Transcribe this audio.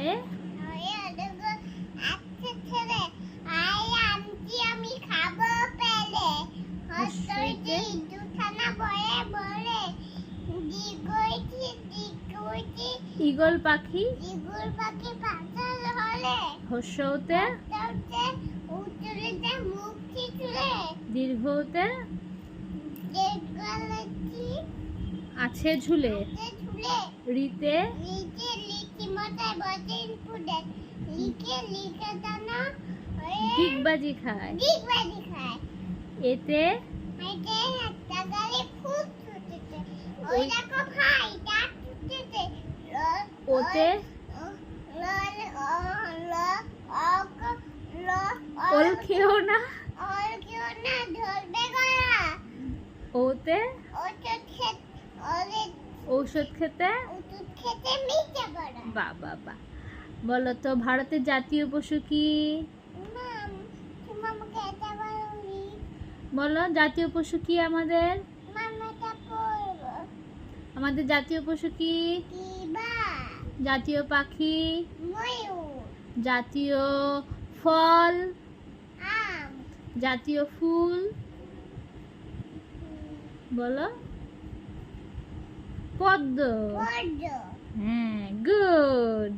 হয়ে ঈগল পাখি হর্ষতে দীর্ঘতে আছে ঝুলে রিতে ডিগবাজি খায় এতে ওতে ওল খেও না ওতে ঔষধ খেতে বাহ বাহ বাহ। বলো তো ভারতের জাতীয় পশু কি? বলো জাতীয় পশু কি আমাদের? আমাদের জাতীয় পশু কি? জাতীয় পাখি? জাতীয় ফল? জাতীয় ফুল? বলো। পদ্ম। হ্যাঁ, গুড।